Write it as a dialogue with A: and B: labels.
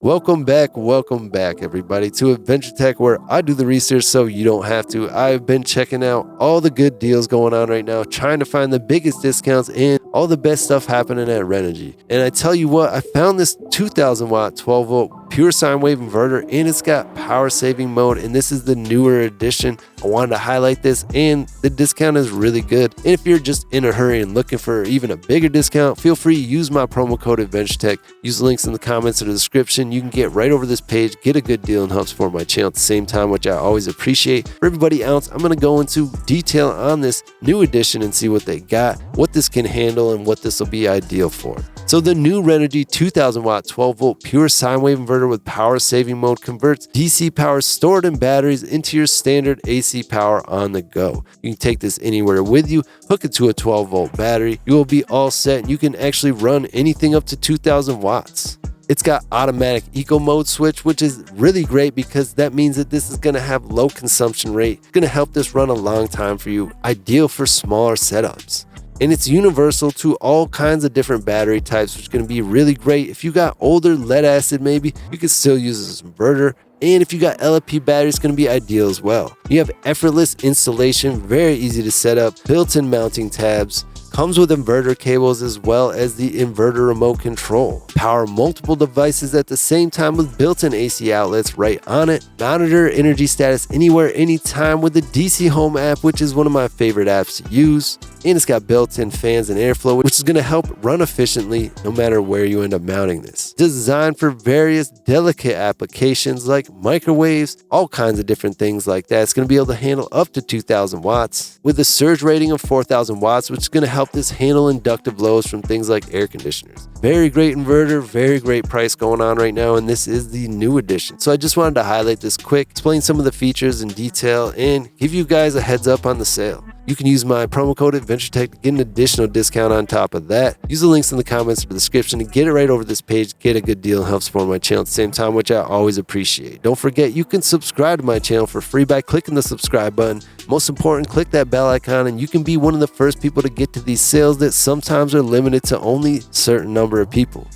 A: Welcome back, everybody, to Adventure Tech, where I do the research so you don't have to. I've been checking out all the good deals going on right now, trying to find the biggest discounts and all the best stuff happening at RENOGY. And I tell you what, I found this 2000 watt 12 volt pure sine wave inverter, and it's got power saving mode, and this is the newer edition. I wanted to highlight this, and the discount is really good. And if you're just in a hurry and looking for even a bigger discount, feel free to use my promo code AdventureTech. Use the links in the comments or the description. You can get right over this page, get a good deal, and help support my channel at the same time, which I always appreciate. For everybody else, I'm going to go into detail on this new edition and see what they got, what this can handle, and what this will be ideal for. So the new RENOGY 2000 watt 12 volt pure sine wave inverter with power saving mode converts DC power stored in batteries into your standard AC power on the go. You can take this anywhere with you, hook it to a 12 volt battery, you will be all set, and you can actually run anything up to 2000 watts. It's got automatic eco mode switch, which is really great because that means that this is going to have low consumption rate. It's going to help this run a long time for you, ideal for smaller setups. And it's universal to all kinds of different battery types, which is going to be really great. If you got older lead acid, maybe you can still use this inverter. And if you got LFP batteries, it's going to be ideal as well. You have effortless installation, very easy to set up, built-in mounting tabs. Comes with inverter cables as well as the inverter remote control. Power multiple devices at the same time with built-in AC outlets right on it. Monitor energy status anywhere, anytime with the DC Home app, which is one of my favorite apps to use. And it's got built-in fans and airflow, which is going to help run efficiently no matter where you end up mounting this. Designed for various delicate applications like microwaves, all kinds of different things like that. It's going to be able to handle up to 2000 watts with a surge rating of 4000 watts, which is going to help this handle inductive loads from things like air conditioners. Very great inverter, very great price going on right now, and this is the new edition. So I just wanted to highlight this quick, explain some of the features in detail, and give you guys a heads up on the sale. You can use my promo code AdventureTech to get an additional discount on top of that. Use the links in the comments or the description to get it right over this page, get a good deal, and help support my channel at the same time, which I always appreciate. Don't forget, you can subscribe to my channel for free by clicking the subscribe button. Most important, click that bell icon, and you can be one of the first people to get to these sales that sometimes are limited to only a certain number of people.